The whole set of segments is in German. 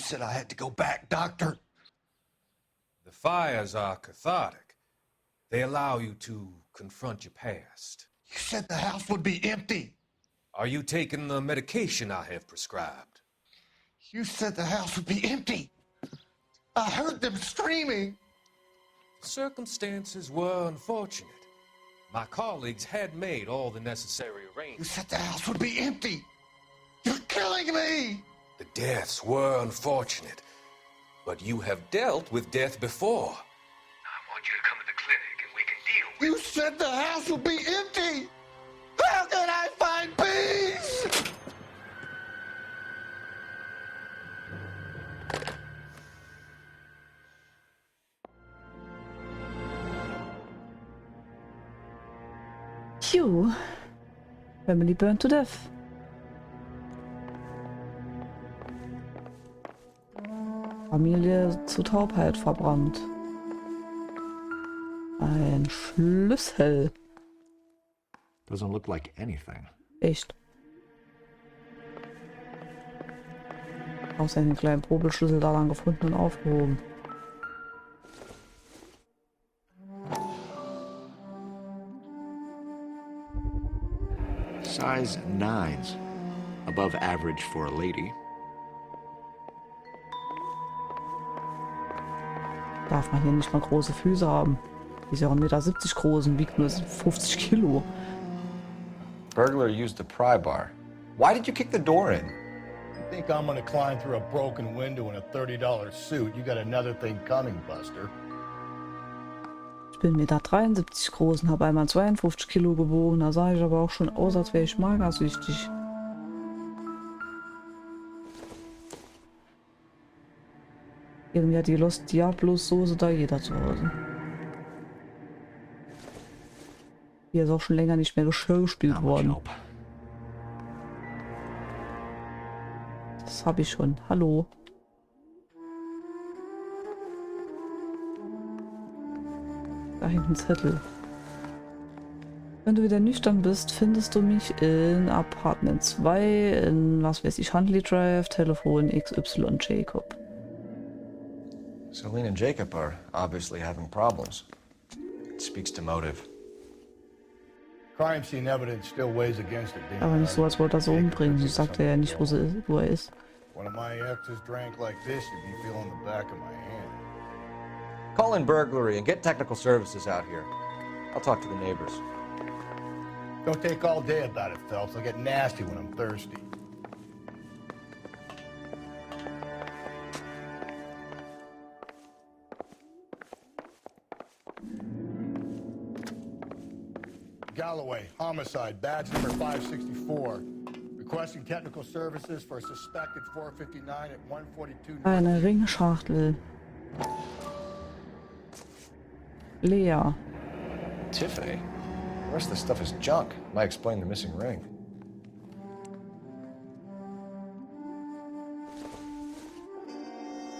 said I had to go back, Doctor. The fires are cathartic. They allow you to confront your past. You said the house would be empty. Are you taking the medication I have prescribed? You said the house would be empty. I heard them screaming. Circumstances were unfortunate. My colleagues had made all the necessary You arrangements. said the house would be empty. You're killing me. The deaths were unfortunate, but you have dealt with death before. I want you to come to the clinic and we can deal with You said the house would be empty. How can I find peace? Phew. Family burned to death. Familie zu Taubheit verbrannt. Ein Schlüssel. Doesn't look like anything. Echt. Außer einen kleinen Probelschlüssel daran gefunden und aufgehoben. Size 9s. Above average for a lady. Darf man hier nicht mal große Füße haben. Die ist ja auch 1,70 Meter groß und wiegt nur 50 Kilo. Burglar used the pry bar. Why did you kick the door in? You think I'm gonna climb through a broken window in a $30 suit? You got another thing coming, Buster. Ich bin 1,73 Meter groß und habe einmal 52 Kilo gewogen. Da sah ich aber auch schon aus, als wäre ich magersüchtig. Irgendwie hat die Los Diablos Soße da jeder zu Hause. Hier ist auch schon länger nicht mehr Geschirr gespielt worden. Das habe ich schon. Hallo. Da hängt ein Zettel. Wenn du wieder nüchtern bist, findest du mich in Apartment 2, in was weiß ich, Huntley Drive, Telefon XY Jacob. Celine and Jacob are obviously having problems. It speaks to motive. Crime scene evidence still weighs against it, Dean. Aber nicht so, als wollte er sie umbringen. Das sagt er ja nicht, wo er ist. One of my exes drank like this, you'd be feeling the back of my hand. Call in burglary and get technical services out here. I'll talk to the neighbors. Don't take all day about it, Phelps. I'll get nasty when I'm thirsty. Galloway, homicide, badge number 564. Requesting technical services for a suspected 459 at 142. Eine Ringschachtel. Leer. Tiffany? The rest of the stuff is junk. Might explain the missing ring.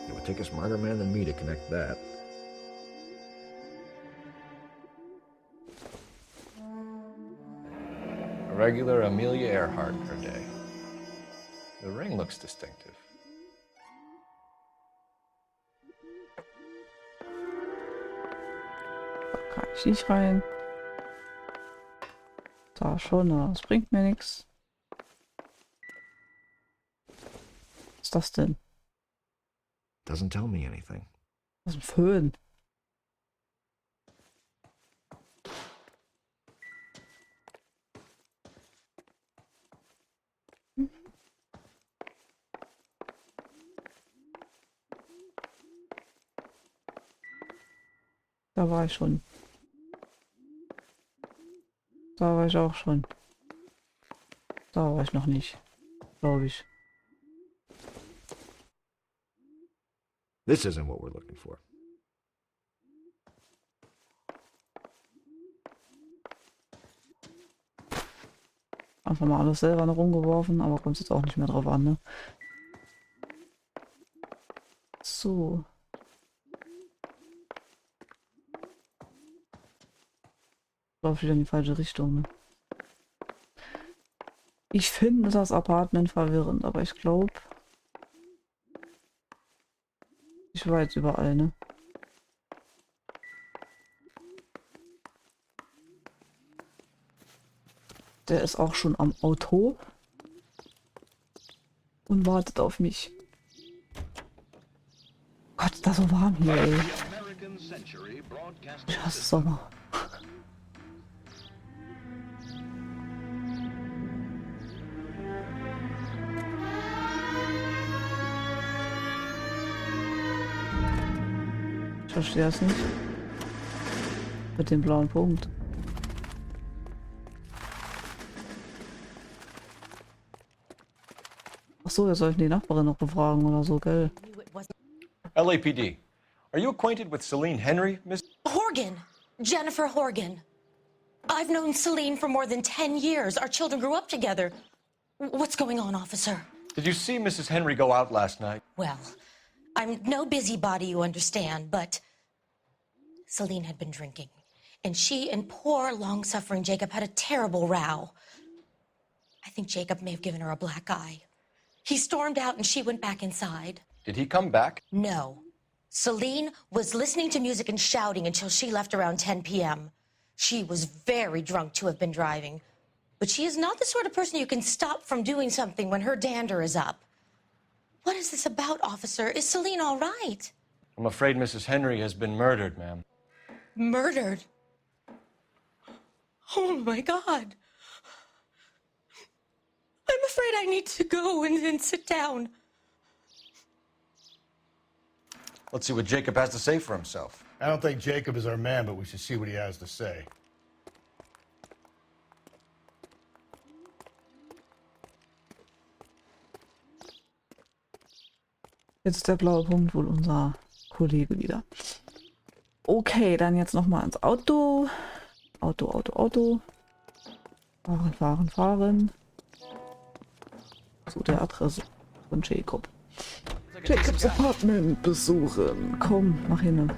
It would take a smarter man than me to connect that. A regular Amelia Earhart in her day. The ring looks distinctive. Da kann ich nicht rein. Da schon, aber das bringt mir nichts. Was ist das denn? Doesn't tell me anything. Das ist ein Föhn. Da war ich schon. Da war ich auch schon. Da war ich noch nicht, glaube ich. This isn't what we're looking for. Einfach mal alles selber noch rumgeworfen, aber kommt jetzt auch nicht mehr drauf an, ne? So. Läuft wieder in die falsche Richtung, ne? Ich finde das Apartment verwirrend, aber ich glaube, ich war jetzt überall, ne? Der ist auch schon am Auto und wartet auf mich. Gott, ist das so warm hier, ey. Ich hasse Sommer. Ich verstehe es nicht. Mit dem blauen Punkt. Ach so, wir sollten die Nachbarin noch befragen oder so, gell? LAPD. Are you acquainted with Celine Henry, Miss? Horgan. Jennifer Horgan. I've known Celine for more than 10 years. Our children grew up together. What's going on, officer? Did you see Mrs. Henry go out last night? Well, I'm no busybody, you understand, but Celine had been drinking. And she and poor, long-suffering Jacob had a terrible row. I think Jacob may have given her a black eye. He stormed out and she went back inside. Did he come back? No. Celine was listening to music and shouting until she left around 10 p.m. She was very drunk to have been driving. But she is not the sort of person you can stop from doing something when her dander is up. What is this about, officer? Is Celine all right? I'm afraid Mrs. Henry has been murdered, ma'am. Murdered? Oh, my God. I'm afraid I need to go and sit down. Let's see what Jacob has to say for himself. I don't think Jacob is our man, but we should see what he has to say. Jetzt ist der blaue Punkt wohl unser Kollege wieder. Okay, dann jetzt nochmal ins Auto. Auto. Fahren. Zu der Adresse von Jacob. Jacobs Apartment besuchen. Komm, mach hin.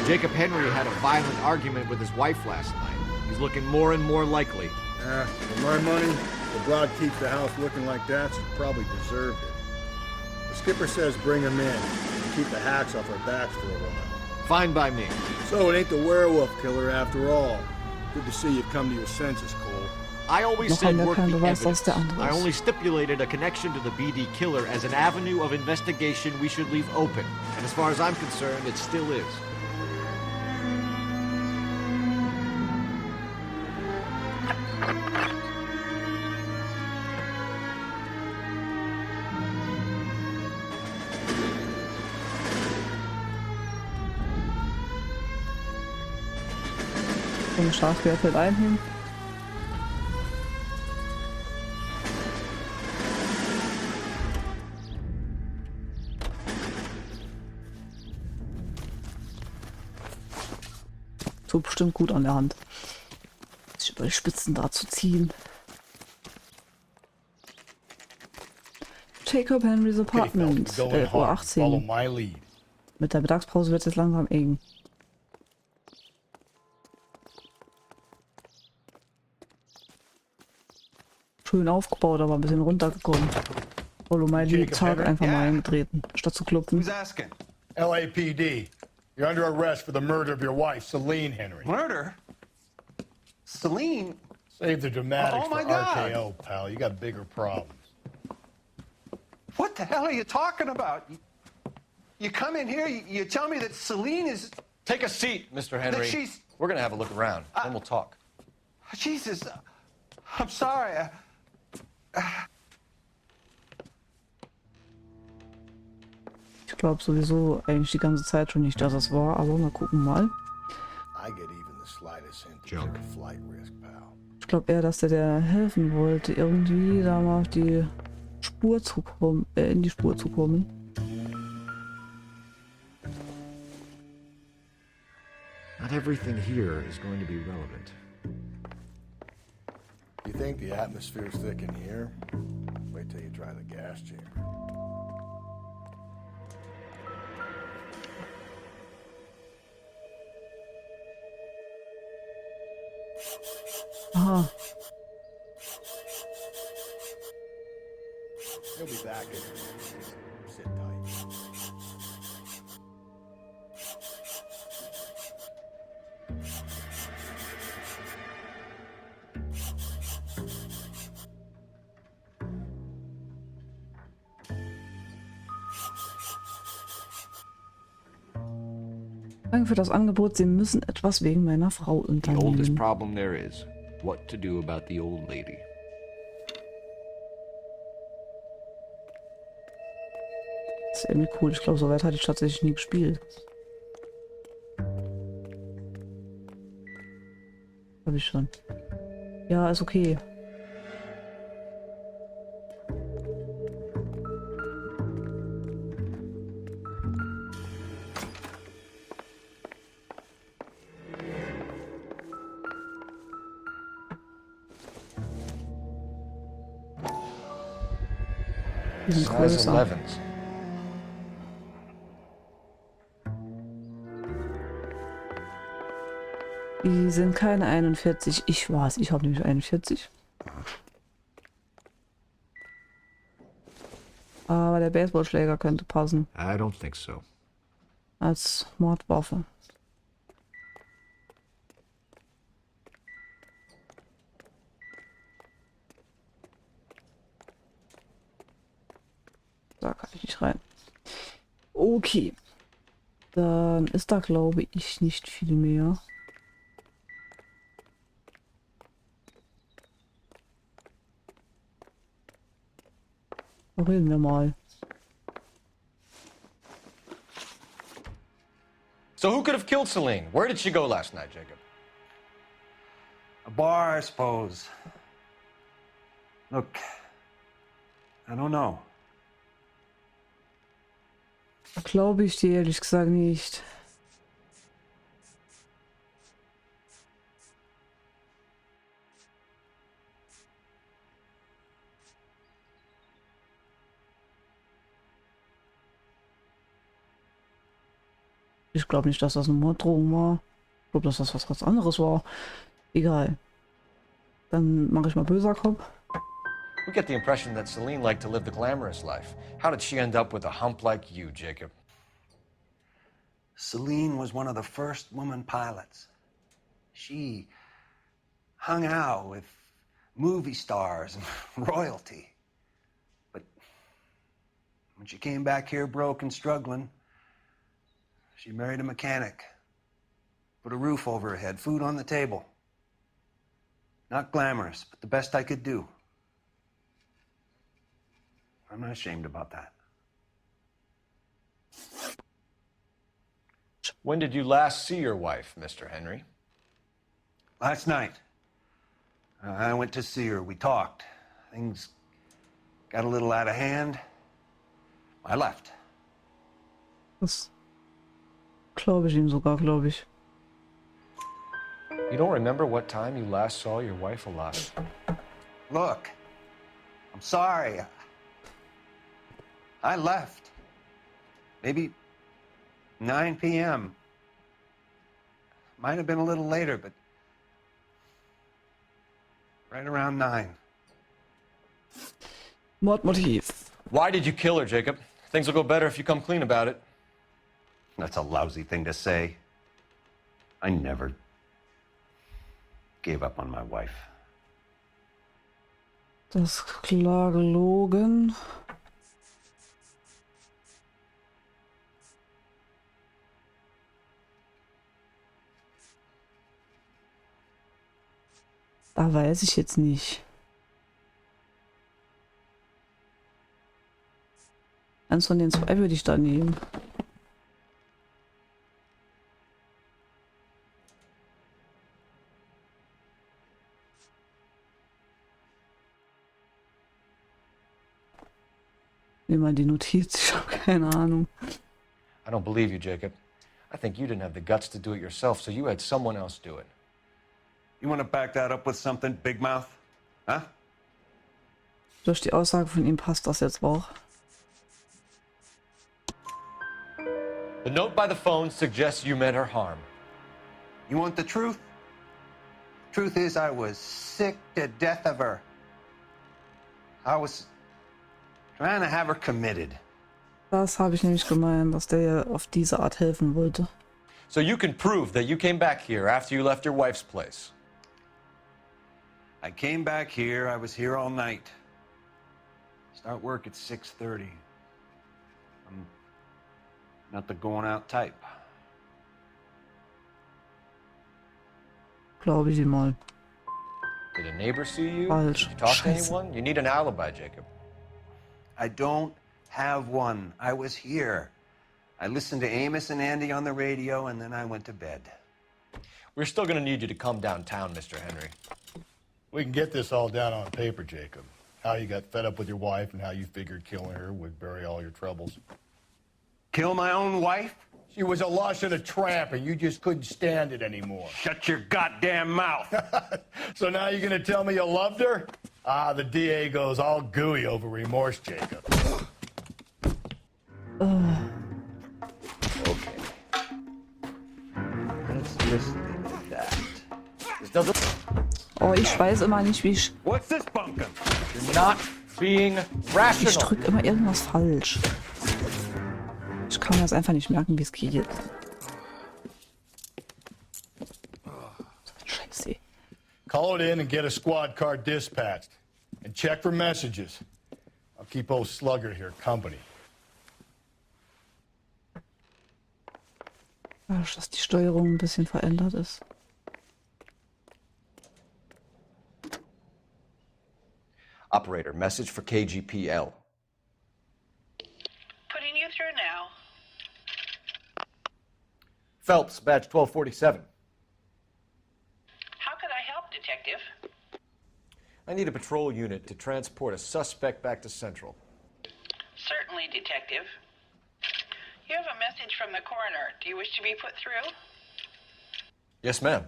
Jacob Henry had a violent argument with his wife last night. He's looking more and more likely. For my money, the broad keeps the house looking like that, she probably deserved it. The skipper says bring him in and keep the hacks off our backs for a while. Fine by me. So it ain't the werewolf killer after all. Good to see you've come to your senses, Cole. I always Noch said einmal work kein the Beweis, was evidence. der andere I ist. only stipulated a connection to the BD killer as an avenue of investigation we should leave open. And as far as I'm concerned, it still is. Und Schafwehr fällt ein hin. Tut bestimmt gut an der Hand. Sich über die Spitzen da zu ziehen. Jacob Henrys Apartment. 11:18 Follow Uhr. my lead. Mit der Mittagspause wird es jetzt langsam eng. Schön aufgebaut, aber ein bisschen runtergekommen. Follow my lead, Tag einfach mal eingetreten, statt zu klopfen. Who's asking? LAPD, you're under arrest for the murder of your wife, Celine Henry. Murder? Celine? Save the dramatics Oh, my for God. RKO, pal. You got bigger problems. What the hell are you talking about? You come in here, you tell me that Celine is... Take a seat, Mr. Henry. she's- We're gonna have a look around, then we'll talk. Jesus, I'm sorry. Ich glaube sowieso eigentlich die ganze Zeit schon nicht, dass es war, aber mal gucken mal. I get even the slightest hint that Junk. you're a flight risk, pal. Ich glaube eher, dass der helfen wollte, irgendwie da mal auf die Spur zu kommen, in die Spur zu kommen. Not everything here is going to be relevant. You think the atmosphere's thick in here? Wait till you try the gas chamber. Aha. He'll be back in a minute. Sit tight. Danke für das Angebot. Sie müssen etwas wegen meiner Frau The oldest unternehmen. problem there is, what to do about the old lady. Das ist irgendwie cool. Ich glaube, so weit hatte ich tatsächlich nie gespielt. Habe ich schon. Ja, ist okay. Die sind Size größer. 11s. Die sind keine 41. Ich weiß, ich habe nämlich 41. Aber der Baseballschläger könnte passen I don't think so. als Mordwaffe. Da kann ich nicht rein. Okay. Dann ist da, glaube ich, nicht viel mehr. Reden wir mal. So who could have killed Celine? Where did she go last night, Jacob? A bar, I suppose. Look, I don't know. Glaube ich dir ehrlich gesagt nicht. Ich glaube nicht, dass das eine Morddrohung war. Ich glaube, dass das was ganz anderes war. Egal. Dann mache ich mal böser Kopf. We get the impression that Celine liked to live the glamorous life. How did she end up with a hump like you, Jacob? Celine was one of the first woman pilots. She hung out with movie stars and royalty. But when she came back here broke and struggling, she married a mechanic. Put a roof over her head, food on the table. Not glamorous, but the best I could do. I'm not ashamed about that. When did you last see your wife, Mr. Henry? Last night, I went to see her. We talked. Things got a little out of hand. I left. Das glaube ich ihm sogar, glaube ich. You don't remember what time you last saw your wife alive? Look, I'm sorry. I left. Maybe 9 p.m. Might have been a little later, but right around 9. Mordmotiv. Why did you kill her, Jacob? Things will go better if you come clean about it. That's a lousy thing to say. I never gave up on my wife. Das ist klar gelogen. Da weiß ich jetzt nicht. Eins von den zwei würde ich da nehmen. Nehmen wir die Notiz, ich habe keine Ahnung. I don't believe you, Jacob. I think you didn't have the guts to do it yourself, so you had someone else do it. You want to back that up with something, Big Mouth? Huh? Durch die Aussage von ihm passt das jetzt auch. The note by the phone suggests you meant her harm. You want the truth? Truth is, I was sick to death of her. I was Trying to have her committed. Das habe ich nämlich gemeint, dass der ja auf diese Art helfen wollte. So you can prove that you came back here after you left your wife's place. I came back here. I was here all night. Start work at 6:30. I'm not the going out type. Glaube ich ihm mal. Did a neighbor see you? Falsch. Did you talk to Scheiße. anyone? You need an alibi, Jacob. I don't have one. I was here. I listened to Amos and Andy on the radio, and then I went to bed. We're still gonna need you to come downtown, Mr. Henry. We can get this all down on paper, Jacob. How you got fed up with your wife and how you figured killing her would bury all your troubles. Kill my own wife? She was a lush and a tramp, and you just couldn't stand it anymore. Shut your goddamn mouth. So now you're gonna tell me you loved her? Ah, the DA goes all gooey over remorse, Jacob. Okay. Let's just leave it at that. This doesn't. Oh, ich weiß immer nicht, wie ich... What's this bunkum? You're not being Ich rational. drück immer irgendwas falsch. Ich kann mir das einfach nicht merken, wie es geht. Scheiße. Call it in and get a squad car dispatched. And check for messages. I'll keep old Slugger here company. Dass die Steuerung ein bisschen verändert ist. Operator, message for KGPL. Putting you through now. Phelps, badge 1247. How could I help, Detective? I need a patrol unit to transport a suspect back to Central. Certainly, Detective. You have a message from the coroner. Do you wish to be put through? Yes, ma'am.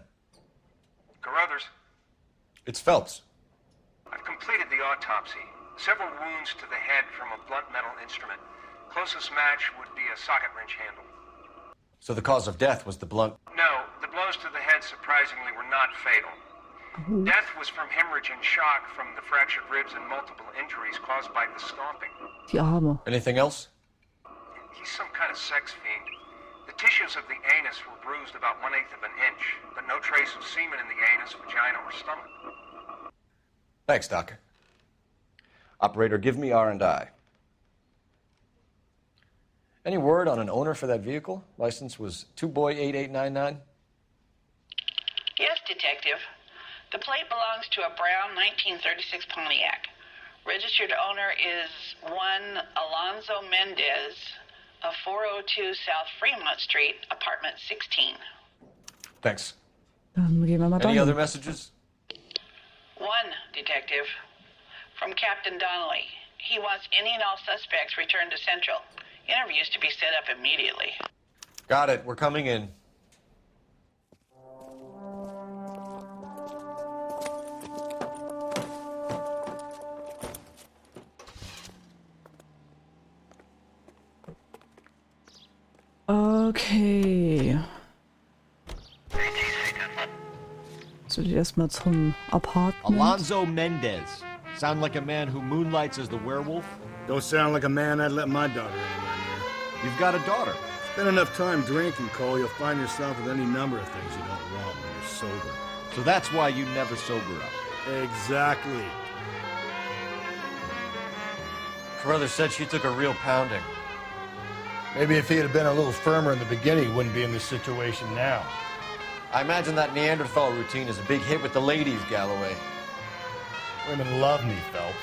Carruthers, It's Phelps. I've completed the autopsy. Several wounds to the head from a blunt metal instrument. Closest match would be a socket wrench handle. So the cause of death was the blunt. No, the blows to the head surprisingly were not fatal. Death was from hemorrhage and shock from the fractured ribs and multiple injuries caused by the stomping. Die Arme. Anything else? He's some kind of sex fiend. The tissues of the anus were bruised about 1/8 of an inch, but no trace of semen in the anus, vagina, or stomach. Thanks, Doc. Operator, give me R&I. Any word on an owner for that vehicle? License was 2boy8899. Yes, Detective. The plate belongs to a brown 1936 Pontiac. Registered owner is one Alonzo Mendez of 402 South Fremont Street, apartment 16. Thanks. Dann gehen wir mal Any other dahin. messages? One, Detective. From Captain Donnelly. He wants any and all suspects returned to Central. Interviews to be set up immediately. Got it. We're coming in. Okay. So erstmal zum Apartment. Alonzo Mendez. Sound like a man who moonlights as the werewolf? Don't sound like a man I'd let my daughter anywhere near. You've got a daughter. Spend enough time drinking, Cole, you'll find yourself with any number of things you don't want when you're sober. So that's why you never sober up. Exactly. Carruthers said she took a real pounding. Maybe if he had been a little firmer in the beginning, he wouldn't be in this situation now. I imagine that Neanderthal routine is a big hit with the ladies, Galloway. Women love me, Phelps.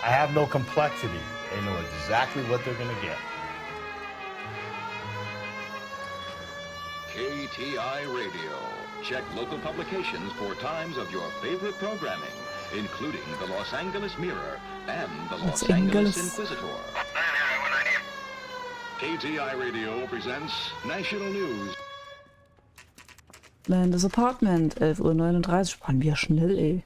I have no complexity. They know exactly what they're gonna get. KTI Radio. Check local publications for times of your favorite programming, including the Los Angeles Mirror and the Los Angeles Inquisitor. KTI Radio presents National News. Nein, das Apartment. 11:39 Uhr. Waren wir schnell, ey.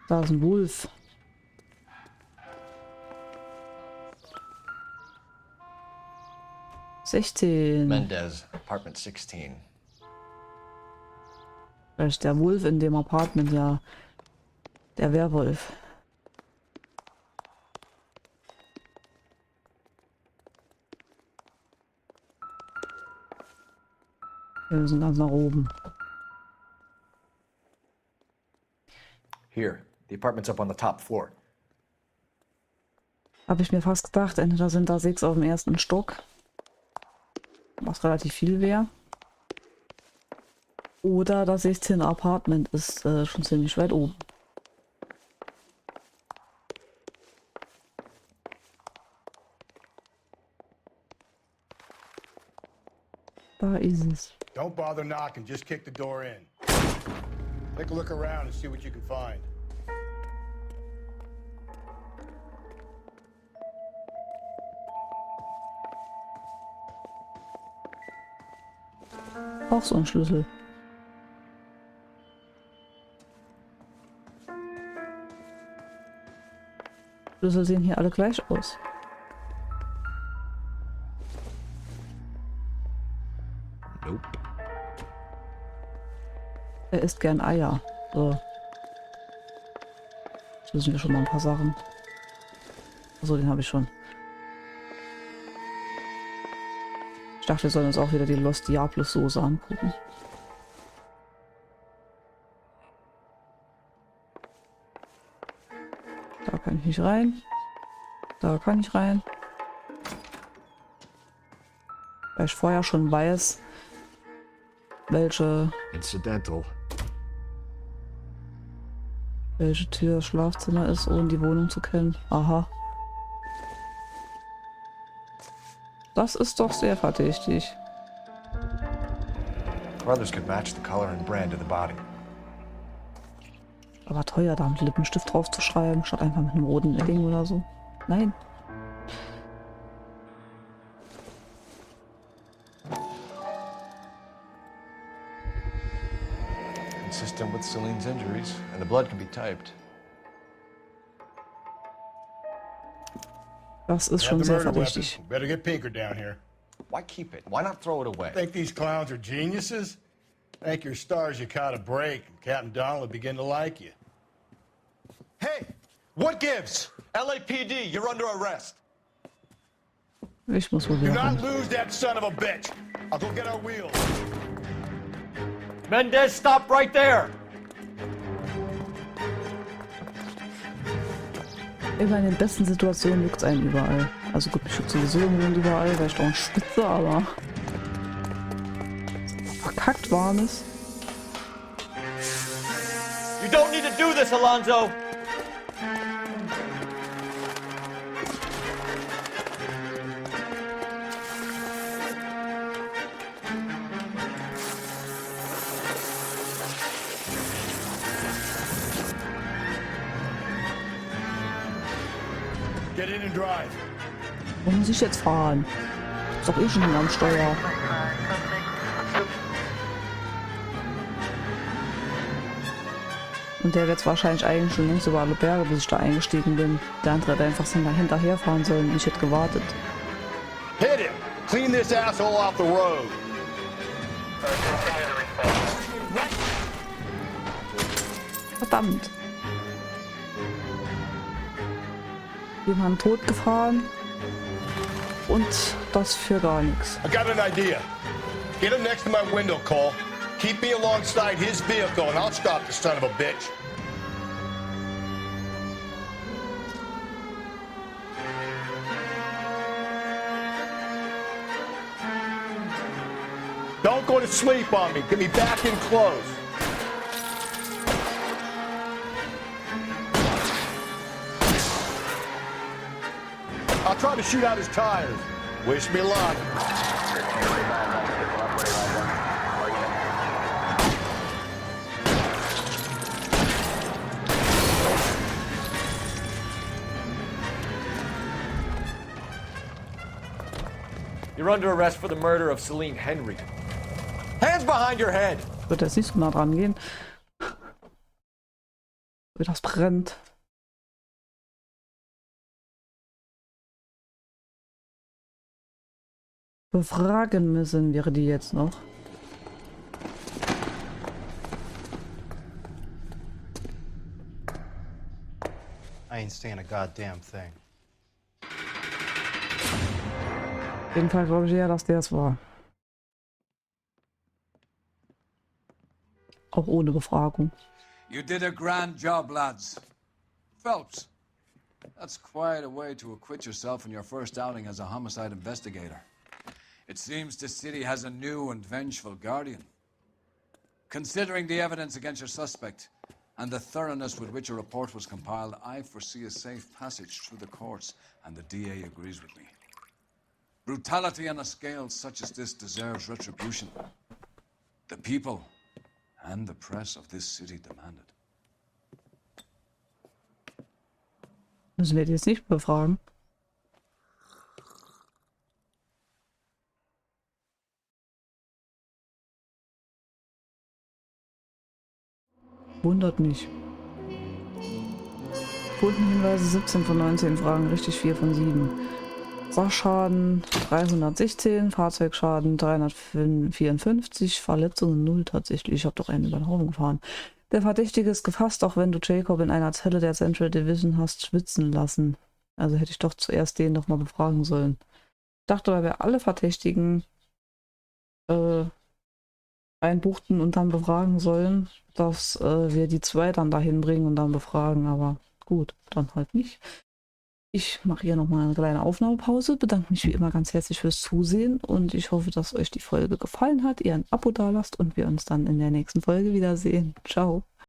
Da ist ein Wolf. Mendez, apartment 16. Vielleicht ist der Wolf in dem Apartment ja der Werwolf. Wir müssen ganz nach oben. Here, the apartment's up on the top floor. Habe ich mir fast gedacht, entweder sind da 6 auf dem ersten Stock, was relativ viel wäre. Oder das 16 Apartment ist schon ziemlich weit oben. Da ist es. Don't bother knocking, just kick the door in. Take a look around and see what you can find. Auch so ein Schlüssel. Schlüssel sehen hier alle gleich aus. Nope. Er isst gern Eier. So. Jetzt wissen wir schon mal ein paar Sachen. Achso, den habe ich schon. Ich dachte, wir sollen uns auch wieder die Los Diablos Soße angucken. Da kann ich nicht rein. Da kann ich rein. Weil ich vorher schon weiß, welche Incidental. Tür das Schlafzimmer ist, ohne die Wohnung zu kennen. Aha. Das ist doch sehr verdächtig. Others could match the color and brand of the body. Aber teuer, da mit Lippenstift drauf zu schreiben, statt einfach mit einem roten Edding oder so. Nein. Consistent with Celine's injuries, and the blood can be typed. Das ist schon sehr verdächtig. Better get Pinker down here. Why keep it? Why not throw it away? Think these clowns are geniuses? Thank your stars you caught a break, and Captain Donald will begin to like you. Hey, what gives? LAPD, you're under arrest. Ich muss wohl Do wieder not rein. lose that son of a bitch. I'll go get our wheels. Mendez, stop right there! Immer in den besten Situationen juckt es einen überall. Also gut, mich juckt sowieso im Moment überall, weil ich doch schwitze, aber verkackt warm ist. You don't need to do this, Alonzo! Get in and drive. Wo muss ich jetzt fahren? Ist doch eh schon am Steuer. Und der wird wahrscheinlich eigentlich schon längst über alle Berge, bis ich da eingestiegen bin. Der andere hätte einfach so hinterherfahren sollen. Ich hätte gewartet. Hit him. Clean this asshole off the road. Verdammt. Jemand tot gefahren. Und das für gar nichts. I got an idea. Get him next to my window, Cole. Keep me alongside his vehicle and I'll stop the son of a bitch. Don't go to sleep on me. Get me back in close. I'll try to shoot out his tires. Wish me luck. You're under arrest for the murder of Celine Henry. Hands behind your head! Wird jetzt nicht so nah dran gehen. Wie das brennt. Befragen müssen wir die jetzt noch. I ain't saying a goddamn thing. Auf jeden Fall glaube ich ja, dass der es war. Auch ohne Befragung. You did a grand job, lads. Phelps, that's quite a way to acquit yourself in your first outing as a homicide investigator. It seems the city has a new and vengeful guardian. Considering the evidence against your suspect and the thoroughness with which a report was compiled, I foresee a safe passage through the courts, and the DA agrees with me. Brutality on a scale such as this deserves retribution. The people and the press of this city demand it. Müssen wir die jetzt nicht befragen? Wundert mich. Spurenhinweise 17 von 19 Fragen, richtig 4 von 7. Sachschaden 316, Fahrzeugschaden 354, Verletzungen 0 tatsächlich. Ich habe doch einen über den Haufen gefahren. Der Verdächtige ist gefasst, auch wenn du Jacob in einer Zelle der Central Division hast schwitzen lassen. Also hätte ich doch zuerst den noch mal befragen sollen. Ich dachte, weil wir alle Verdächtigen einbuchten und dann befragen sollen, dass wir die 2 dann dahin bringen und dann befragen. Aber gut, dann halt nicht. Ich mache hier nochmal eine kleine Aufnahmepause, bedanke mich wie immer ganz herzlich fürs Zusehen und ich hoffe, dass euch die Folge gefallen hat, ihr ein Abo dalasst und wir uns dann in der nächsten Folge wiedersehen. Ciao.